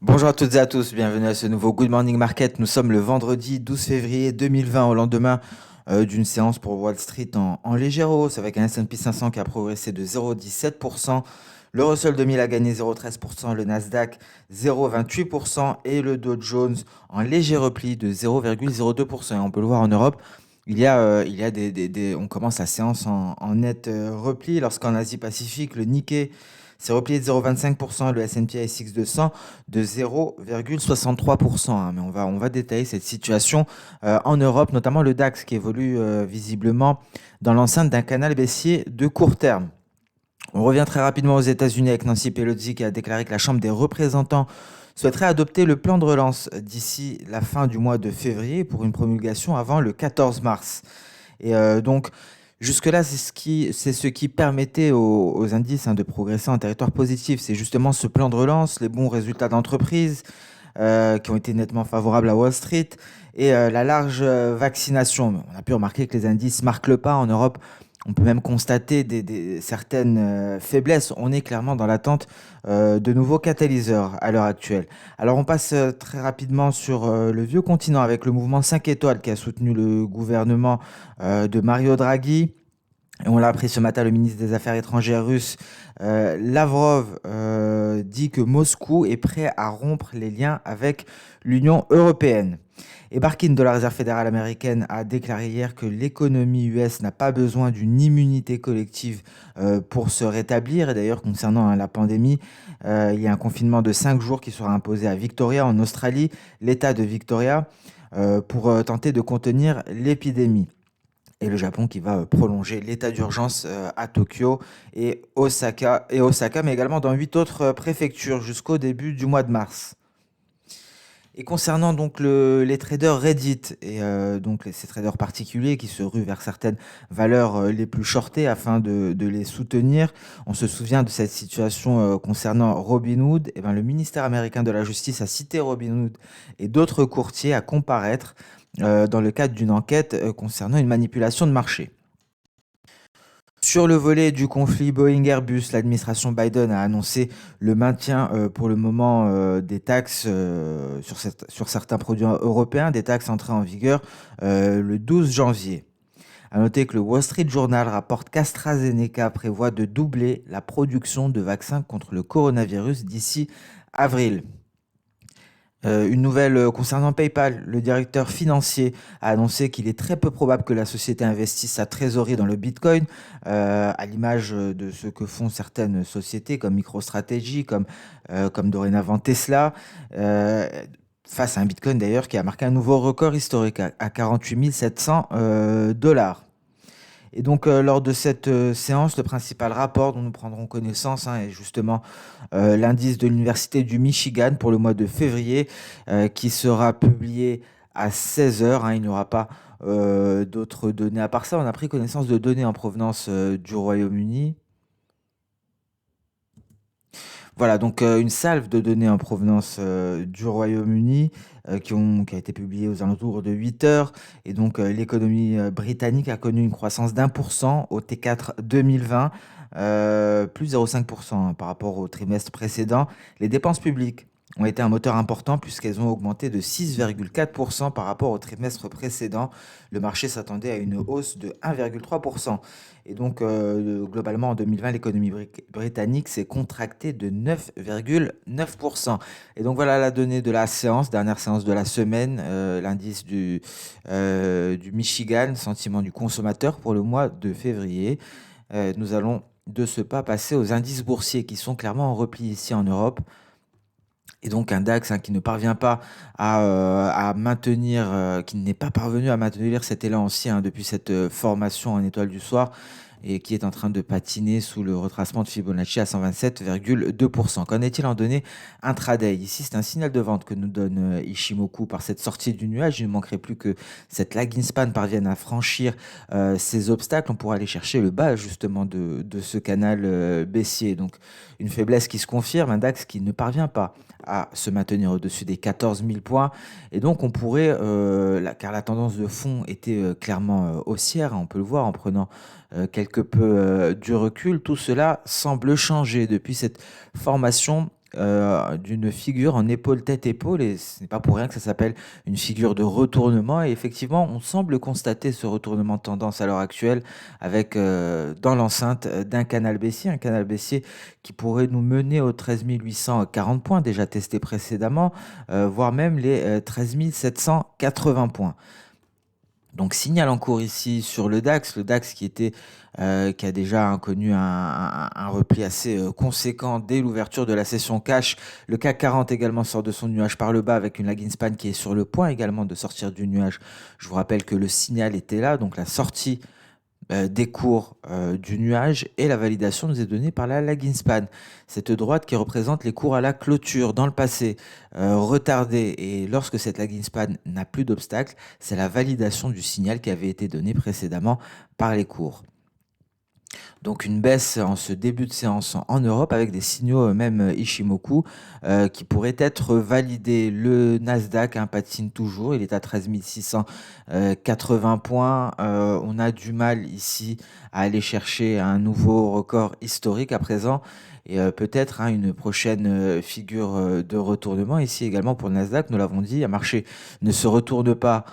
Bonjour à toutes et à tous, bienvenue à ce nouveau Good Morning Market. Nous sommes le vendredi 12 février 2020 au lendemain d'une séance pour Wall Street en légère hausse avec un S&P 500 qui a progressé de 0,17%. Le Russell 2000 a gagné 0,13%, le Nasdaq 0,28% et le Dow Jones en léger repli de 0,02%. Et on peut le voir en Europe, on commence la séance en net repli lorsqu'en Asie-Pacifique, le Nikkei s'est replié de 0,25%, le S&P ASX 200 de 0,63%, hein. Mais on va détailler cette situation en Europe, notamment le DAX qui évolue visiblement dans l'enceinte d'un canal baissier de court terme. On revient très rapidement aux États-Unis avec Nancy Pelosi qui a déclaré que la Chambre des représentants souhaiterait adopter le plan de relance d'ici la fin du mois de février pour une promulgation avant le 14 mars. Donc, jusque-là, c'est ce qui permettait aux indices, hein, de progresser en territoire positif. C'est justement ce plan de relance, les bons résultats d'entreprise qui ont été nettement favorables à Wall Street et la large vaccination. On a pu remarquer que les indices marquent le pas en Europe. On peut même constater certaines faiblesses. On est clairement dans l'attente de nouveaux catalyseurs à l'heure actuelle. Alors on passe très rapidement sur le vieux continent avec le mouvement 5 étoiles qui a soutenu le gouvernement de Mario Draghi. Et on l'a appris ce matin, le ministre des Affaires étrangères russe, Lavrov, dit que Moscou est prêt à rompre les liens avec l'Union européenne. Et Barkin de la Réserve fédérale américaine a déclaré hier que l'économie US n'a pas besoin d'une immunité collective pour se rétablir. Et d'ailleurs, concernant, hein, la pandémie, il y a un confinement de 5 jours qui sera imposé à Victoria, en Australie, l'État de Victoria, pour tenter de contenir l'épidémie. Et le Japon qui va prolonger l'état d'urgence à Tokyo et Osaka, mais également dans 8 autres préfectures jusqu'au début du mois de mars. Et concernant donc les traders Reddit et ces traders particuliers qui se ruent vers certaines valeurs les plus shortées afin de les soutenir, on se souvient de cette situation concernant Robinhood. Et ben, le ministère américain de la Justice a cité Robinhood et d'autres courtiers à comparaître dans le cadre d'une enquête concernant une manipulation de marché. Sur le volet du conflit Boeing-Airbus, l'administration Biden a annoncé le maintien pour le moment des taxes sur certains produits européens, des taxes entrées en vigueur le 12 janvier. A noter que le Wall Street Journal rapporte qu'AstraZeneca prévoit de doubler la production de vaccins contre le coronavirus d'ici avril. Une nouvelle concernant PayPal, le directeur financier a annoncé qu'il est très peu probable que la société investisse sa trésorerie dans le Bitcoin, à l'image de ce que font certaines sociétés comme MicroStrategy, comme dorénavant Tesla, euh, face à un Bitcoin d'ailleurs qui a marqué un nouveau record historique à 48 700 dollars. Et donc, lors de cette séance, le principal rapport dont nous prendrons connaissance, hein, est justement l'indice de l'Université du Michigan pour le mois de février, qui sera publié à 16 heures, hein. Il n'y aura pas d'autres données à part ça. On a pris connaissance de données en provenance du Royaume-Uni. Voilà, donc une salve de données en provenance du Royaume-Uni qui a été publiée aux alentours de 8 heures. Et donc l'économie britannique a connu une croissance d'1% au T4 2020, plus 0,5%, hein, par rapport au trimestre précédent. Les dépenses publiques ont été un moteur important puisqu'elles ont augmenté de 6,4% par rapport au trimestre précédent. Le marché s'attendait à une hausse de 1,3%. Et donc, globalement, en 2020, l'économie britannique s'est contractée de 9,9%. Et donc, voilà la donnée de la séance, dernière séance de la semaine, l'indice du Michigan, sentiment du consommateur pour le mois de février. Nous allons de ce pas passer aux indices boursiers qui sont clairement en repli ici en Europe. Et donc un DAX, hein, qui ne parvient pas à maintenir, qui n'est pas parvenu à maintenir cet élan aussi, hein, depuis cette formation en étoile du soir et qui est en train de patiner sous le retracement de Fibonacci à 127,2%. Qu'en est-il en données intraday? Ici, c'est un signal de vente que nous donne Ishimoku par cette sortie du nuage. Il ne manquerait plus que cette lagging span parvienne à franchir ces obstacles. On pourra aller chercher le bas justement de ce canal baissier. Donc une faiblesse qui se confirme, un DAX qui ne parvient pas à se maintenir au-dessus des 14 000 points. Et donc, on pourrait, car la tendance de fond était clairement haussière, hein, on peut le voir en prenant quelque peu du recul, tout cela semble changer depuis cette formation d'une figure en épaule tête épaule, et ce n'est pas pour rien que ça s'appelle une figure de retournement. Et effectivement, on semble constater ce retournement de tendance à l'heure actuelle avec dans l'enceinte d'un un canal baissier qui pourrait nous mener aux 13 840 points déjà testés précédemment, voire même les 13 780 points. Donc, signal en cours ici sur le DAX qui a déjà connu un repli assez conséquent dès l'ouverture de la session cash. Le CAC 40 également sort de son nuage par le bas avec une lagging span qui est sur le point également de sortir du nuage. Je vous rappelle que le signal était là, donc la sortie des cours du nuage, et la validation nous est donnée par la lagging span. Cette droite qui représente les cours à la clôture dans le passé, retardée, et lorsque cette lagging span n'a plus d'obstacle, c'est la validation du signal qui avait été donné précédemment par les cours. Donc une baisse en ce début de séance en Europe avec des signaux même Ishimoku qui pourraient être validés. Le Nasdaq patine toujours, il est à 13 680 points. On a du mal ici à aller chercher un nouveau record historique à présent. Et peut-être une prochaine figure de retournement ici également pour le Nasdaq. Nous l'avons dit, un marché ne se retourne pas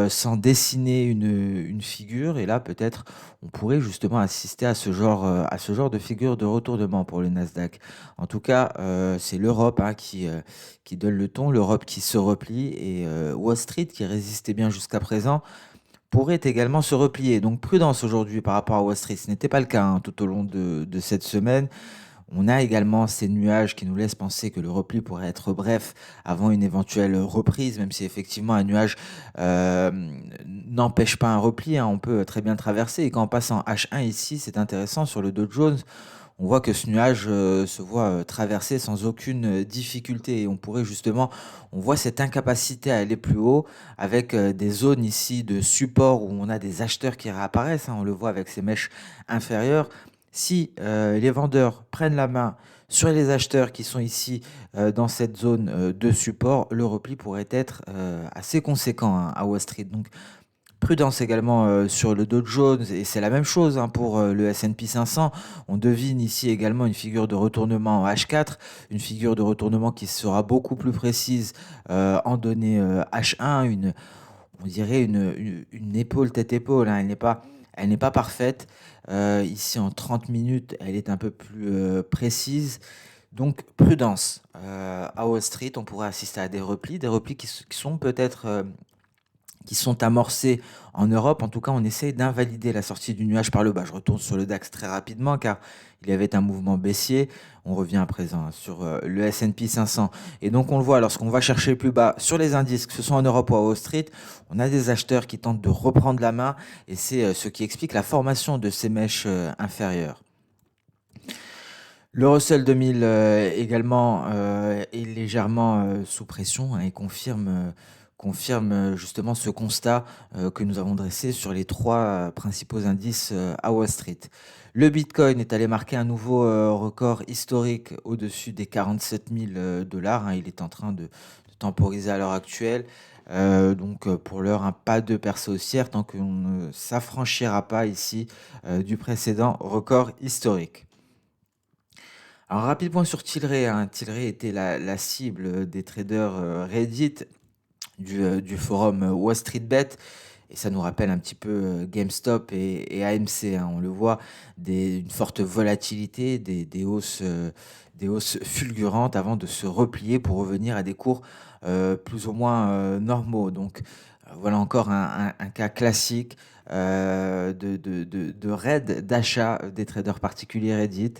sans dessiner une figure. Et là, peut-être, on pourrait justement assister à ce genre de figure de retournement pour le Nasdaq. En tout cas, c'est l'Europe qui donne le ton, l'Europe qui se replie, et Wall Street, qui résistait bien jusqu'à présent, pourrait également se replier. Donc prudence aujourd'hui par rapport à Wall Street. Ce n'était pas le cas tout au long de cette semaine. On a également ces nuages qui nous laissent penser que le repli pourrait être bref avant une éventuelle reprise, même si effectivement un nuage n'empêche pas un repli, on peut très bien le traverser. Et quand on passe en H1 ici, c'est intéressant, sur le Dow Jones, on voit que ce nuage se voit traverser sans aucune difficulté. Et on pourrait justement, on voit cette incapacité à aller plus haut avec des zones ici de support où on a des acheteurs qui réapparaissent. On le voit avec ces mèches inférieures. Si les vendeurs prennent la main sur les acheteurs qui sont ici dans cette zone de support, le repli pourrait être assez conséquent à Wall Street. Donc prudence également sur le Dow Jones, et c'est la même chose pour le S&P 500. On devine ici également une figure de retournement en H4, une figure de retournement qui sera beaucoup plus précise en données H1, on dirait une épaule tête-épaule. Elle n'est pas parfaite. Ici, en 30 minutes, elle est un peu plus précise. Donc, prudence. À Wall Street, on pourrait assister à des replis qui sont peut-être qui sont amorcés en Europe. En tout cas, on essaye d'invalider la sortie du nuage par le bas. Je retourne sur le DAX très rapidement car il y avait un mouvement baissier. On revient à présent sur le S&P 500. Et donc, on le voit, lorsqu'on va chercher plus bas sur les indices, que ce soit en Europe ou à Wall Street, on a des acheteurs qui tentent de reprendre la main, et c'est ce qui explique la formation de ces mèches inférieures. Le Russell 2000 également est légèrement sous pression et confirme justement ce constat que nous avons dressé sur les trois principaux indices à Wall Street. Le Bitcoin est allé marquer un nouveau record historique au-dessus des 47 000 dollars. Il est en train de temporiser à l'heure actuelle. Donc pour l'heure, pas de percée haussière tant qu'on ne s'affranchira pas ici du précédent record historique. Alors, rapide point sur Tilray. Tilray était la cible des traders Reddit du forum Wall Street Bet. Et ça nous rappelle un petit peu GameStop et AMC. On le voit, une forte volatilité, des hausses fulgurantes avant de se replier pour revenir à des cours plus ou moins normaux. Donc voilà encore un cas classique de raid d'achat des traders particuliers Reddit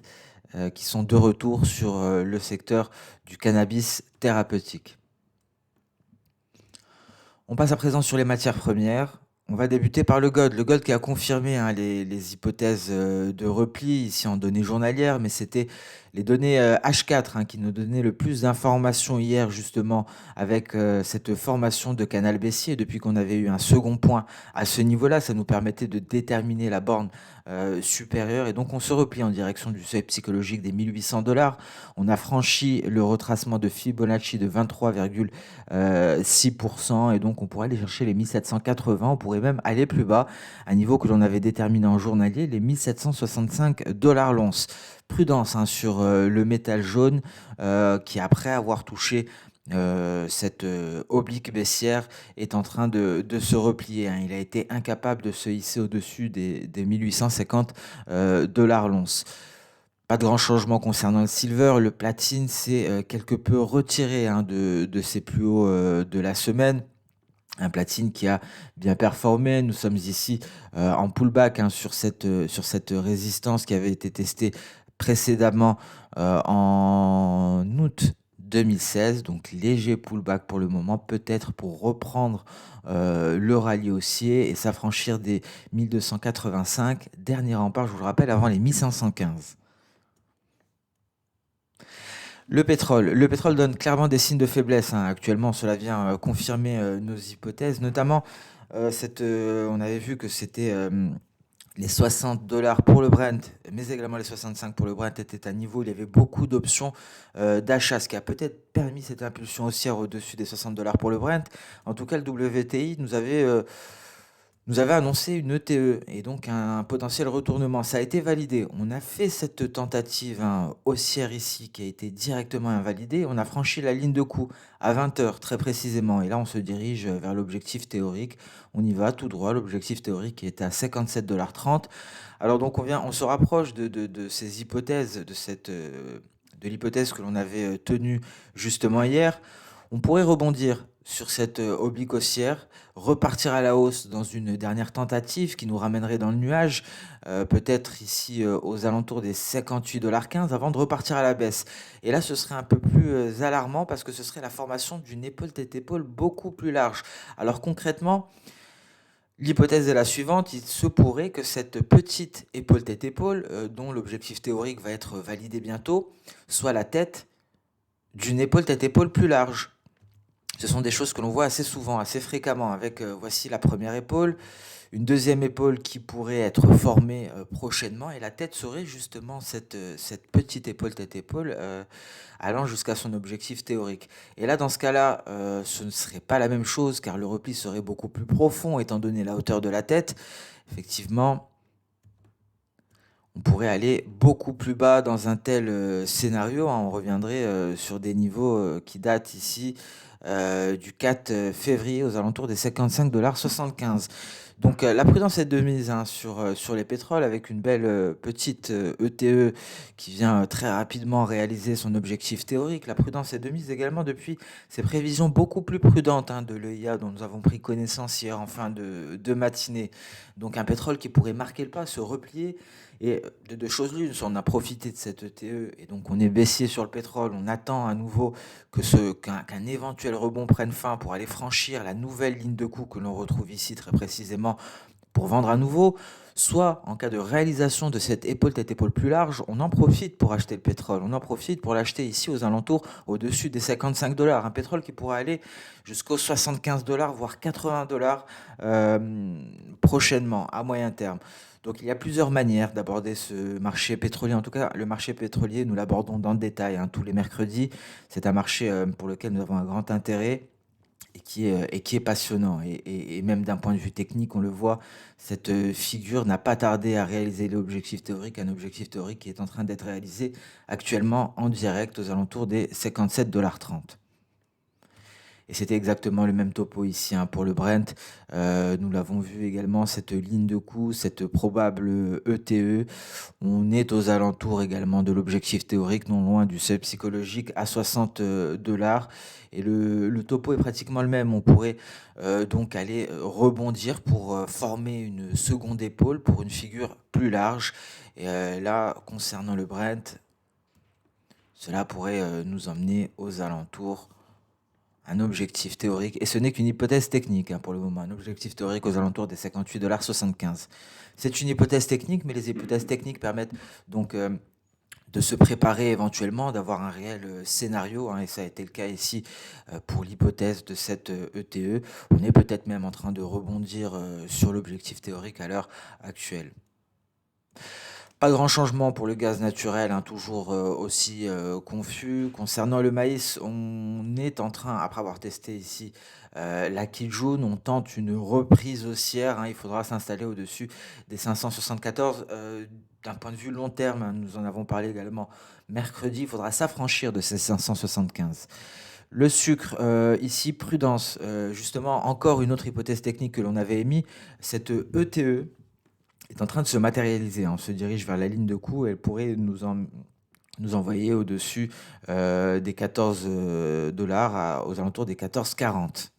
qui sont de retour sur le secteur du cannabis thérapeutique. On passe à présent sur les matières premières. On va débuter par le gold. Le gold qui a confirmé les hypothèses de repli ici en données journalières, mais c'était les données H4 qui nous donnaient le plus d'informations hier justement avec cette formation de canal baissier. Depuis qu'on avait eu un second point à ce niveau-là, ça nous permettait de déterminer la borne supérieure, et donc on se replie en direction du seuil psychologique des 1800 dollars. On a franchi le retracement de Fibonacci de 23,6%, et donc on pourrait aller chercher les 1780. On pourrait pourrait même aller plus bas, un niveau que l'on avait déterminé en journalier, les 1765 dollars l'once. Prudence hein, sur le métal jaune qui, après avoir touché cette oblique baissière, est en train de se replier, hein. Il a été incapable de se hisser au-dessus des 1850 dollars l'once. Pas de grand changement concernant le silver. Le platine s'est quelque peu retiré hein, de ses plus hauts de la semaine. Un platine qui a bien performé. Nous sommes ici en pullback hein, sur cette résistance qui avait été testée précédemment en août 2016. Donc léger pullback pour le moment, peut-être pour reprendre le rallye haussier et s'affranchir des 1285. Dernier rempart, je vous le rappelle, avant les 1515. Le pétrole donne clairement des signes de faiblesse hein. Actuellement, cela vient confirmer nos hypothèses, notamment on avait vu que c'était les 60 dollars pour le Brent, mais également les 65 pour le Brent étaient à niveau. Il y avait beaucoup d'options d'achat, ce qui a peut-être permis cette impulsion haussière au-dessus des 60 dollars pour le Brent. En tout cas, le WTI nous avait annoncé une ETE et donc un potentiel retournement. Ça a été validé. On a fait cette tentative hein, haussière ici qui a été directement invalidée. On a franchi la ligne de coup à 20 heures très précisément. Et là, on se dirige vers l'objectif théorique. On y va tout droit. L'objectif théorique qui était à 57,30 $. Alors donc on se rapproche de ces hypothèses, de l'hypothèse que l'on avait tenue justement hier. On pourrait rebondir sur cette oblique haussière, repartir à la hausse dans une dernière tentative qui nous ramènerait dans le nuage, peut-être ici aux alentours des 58,15 $ avant de repartir à la baisse. Et là, ce serait un peu plus alarmant parce que ce serait la formation d'une épaule tête-épaule beaucoup plus large. Alors concrètement, l'hypothèse est la suivante, il se pourrait que cette petite épaule tête-épaule, dont l'objectif théorique va être validé bientôt, soit la tête d'une épaule tête-épaule plus large. Ce sont des choses que l'on voit assez souvent, assez fréquemment, avec voici la première épaule, une deuxième épaule qui pourrait être formée prochainement, et la tête serait justement cette petite épaule tête-épaule allant jusqu'à son objectif théorique. Et là, dans ce cas-là, ce ne serait pas la même chose, car le repli serait beaucoup plus profond, étant donné la hauteur de la tête. Effectivement, on pourrait aller beaucoup plus bas dans un tel scénario, hein. On reviendrait sur des niveaux qui datent ici du 4 février aux alentours des 55,75 $. Donc la prudence est de mise hein, sur les pétroles avec une belle petite ETE qui vient très rapidement réaliser son objectif théorique. La prudence est de mise également depuis ces prévisions beaucoup plus prudentes hein, de l'EIA dont nous avons pris connaissance hier en fin de matinée. Donc un pétrole qui pourrait marquer le pas, se replier. Et de deux choses l'une, soit on a profité de cette ETE et donc on est baissier sur le pétrole, on attend à nouveau qu'un éventuel rebond prenne fin pour aller franchir la nouvelle ligne de coup que l'on retrouve ici très précisément pour vendre à nouveau, soit en cas de réalisation de cette épaule tête-épaule plus large, on en profite pour acheter le pétrole, on en profite pour l'acheter ici aux alentours au-dessus des 55 $, un pétrole qui pourrait aller jusqu'aux 75 $, voire 80 $ prochainement, à moyen terme. Donc il y a plusieurs manières d'aborder ce marché pétrolier. En tout cas, le marché pétrolier, nous l'abordons dans le détail hein, tous les mercredis. C'est un marché pour lequel nous avons un grand intérêt et qui est passionnant. Et même d'un point de vue technique, on le voit, cette figure n'a pas tardé à réaliser l'objectif théorique, un objectif théorique qui est en train d'être réalisé actuellement en direct aux alentours des 57,30 $. Et c'était exactement le même topo ici hein, pour le Brent. Nous l'avons vu également, cette ligne de coup, cette probable ETE. On est aux alentours également de l'objectif théorique, non loin du seuil psychologique à 60 $. Et le topo est pratiquement le même. On pourrait donc aller rebondir pour former une seconde épaule pour une figure plus large. Et là, concernant le Brent, cela pourrait nous emmener aux alentours un objectif théorique, et ce n'est qu'une hypothèse technique hein, pour le moment, un objectif théorique aux alentours des 58,75 $. C'est une hypothèse technique, mais les hypothèses techniques permettent donc de se préparer éventuellement, d'avoir un réel scénario, hein, et ça a été le cas ici pour l'hypothèse de cette ETE. On est peut-être même en train de rebondir sur l'objectif théorique à l'heure actuelle. Pas de grand changement pour le gaz naturel, hein, toujours aussi confus. Concernant le maïs, on est en train, après avoir testé ici la Kijun, on tente une reprise haussière, hein. Il faudra s'installer au-dessus des 574. D'un point de vue long terme, hein, nous en avons parlé également mercredi, il faudra s'affranchir de ces 575. Le sucre, ici, prudence. Justement, encore une autre hypothèse technique que l'on avait émise, cette ETE est en train de se matérialiser, hein. On se dirige vers la ligne de coût. Elle pourrait nous envoyer au-dessus des 14 dollars, aux alentours des 14,40.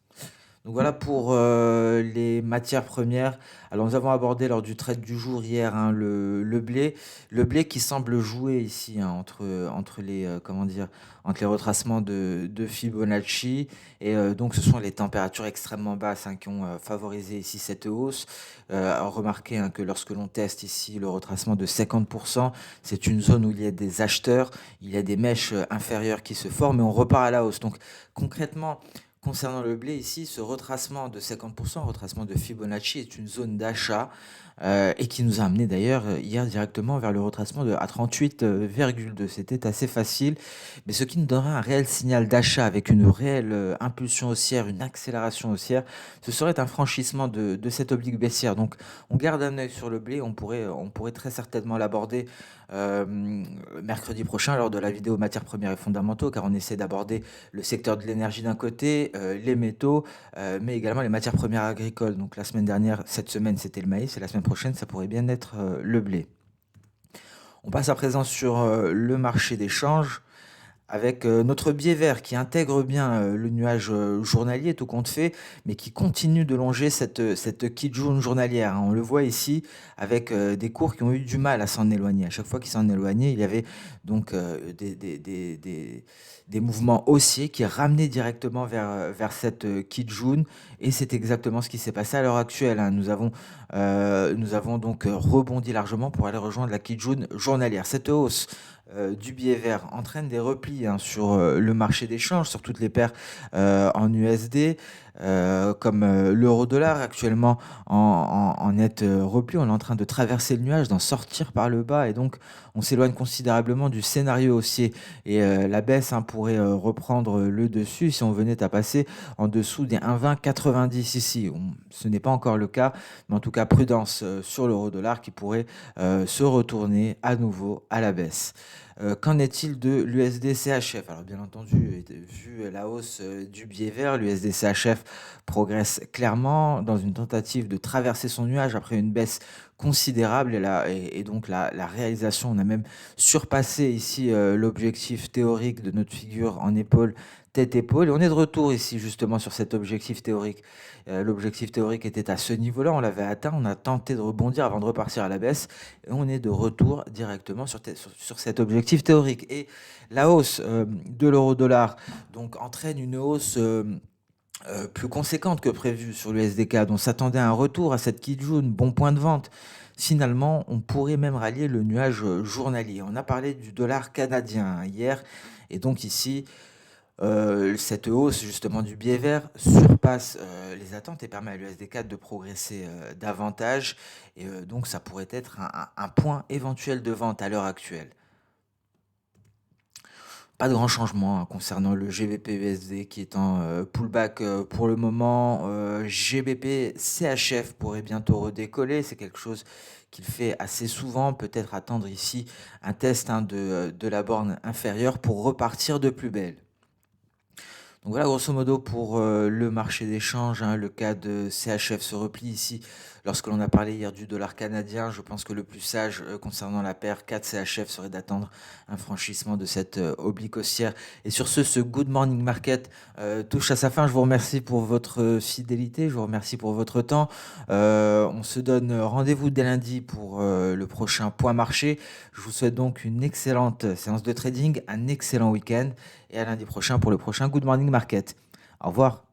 Donc voilà pour les matières premières. Alors nous avons abordé lors du trade du jour hier, hein, le blé. Le blé qui semble jouer ici, hein, entre les, comment dire, entre les retracements de Fibonacci. Et donc ce sont les températures extrêmement basses, hein, qui ont favorisé ici cette hausse. Remarquez, hein, que lorsque l'on teste ici le retracement de 50%, c'est une zone où il y a des acheteurs, il y a des mèches inférieures qui se forment et on repart à la hausse. Donc concrètement, concernant le blé ici, ce retracement de 50%, retracement de Fibonacci, est une zone d'achat et qui nous a amené d'ailleurs hier directement vers le retracement à 38,2. C'était assez facile, mais ce qui nous donnera un réel signal d'achat avec une réelle impulsion haussière, une accélération haussière, ce serait un franchissement de cette oblique baissière. Donc on garde un œil sur le blé, on pourrait très certainement l'aborder euh, mercredi prochain lors de la vidéo matières premières et fondamentaux, car on essaie d'aborder le secteur de l'énergie d'un côté, les métaux, mais également les matières premières agricoles. Donc la semaine dernière, cette semaine, c'était le maïs, et la semaine prochaine, ça pourrait bien être le blé. On passe à présent sur le marché des changes avec notre biais vert qui intègre bien le nuage journalier, tout compte fait, mais qui continue de longer cette Kijun journalière, hein. On le voit ici avec des cours qui ont eu du mal à s'en éloigner. À chaque fois qu'ils s'en éloignaient, il y avait donc des mouvements haussiers qui ramenaient directement vers cette Kijun, et c'est exactement ce qui s'est passé à l'heure actuelle, hein. Nous avons donc rebondi largement pour aller rejoindre la Kijun journalière. Cette hausse du biais vert entraîne des replis, hein, sur le marché des changes, sur toutes les paires en USD, comme l'euro-dollar actuellement en net repli. On est en train de traverser le nuage, d'en sortir par le bas, et donc on s'éloigne considérablement du scénario haussier. Et la baisse, hein, pourrait reprendre le dessus si on venait à passer en dessous des 1,2090 ici. Ce n'est pas encore le cas, mais en tout cas prudence sur l'euro-dollar qui pourrait se retourner à nouveau à la baisse. Qu'en est-il de l'USD CHF? Alors bien entendu, vu la hausse du biais vert, l'USD CHF progresse clairement dans une tentative de traverser son nuage après une baisse considérable, et donc la réalisation, on a même surpassé ici l'objectif théorique de notre figure en épaule, tête-épaule, et on est de retour ici justement sur cet objectif théorique. L'objectif théorique était à ce niveau-là, on l'avait atteint, on a tenté de rebondir avant de repartir à la baisse, et on est de retour directement sur cet objectif théorique. Et la hausse de l'euro-dollar donc entraîne une hausse plus conséquente que prévu sur l'USDK. Donc on s'attendait à un retour à cette Kijun, bon point de vente. Finalement, on pourrait même rallier le nuage journalier. On a parlé du dollar canadien, hein, hier, et donc ici, cette hausse justement du biais vert surpasse les attentes et permet à l'USD4 de progresser davantage, et donc ça pourrait être un point éventuel de vente à l'heure actuelle. Pas de grand changement, hein, concernant le GBP USD qui est en pullback pour le moment. GBP CHF pourrait bientôt redécoller, c'est quelque chose qu'il fait assez souvent. Peut-être attendre ici un test, hein, de la borne inférieure pour repartir de plus belle. Donc voilà, grosso modo, pour le marché des changes, hein, le cas de CHF se replie ici. Lorsque l'on a parlé hier du dollar canadien, je pense que le plus sage concernant la paire 4 CHF serait d'attendre un franchissement de cette oblique haussière. Et sur ce Good Morning Market touche à sa fin. Je vous remercie pour votre fidélité, je vous remercie pour votre temps. On se donne rendez-vous dès lundi pour le prochain point marché. Je vous souhaite donc une excellente séance de trading, un excellent week-end, et à lundi prochain pour le prochain Good Morning Market. Au revoir.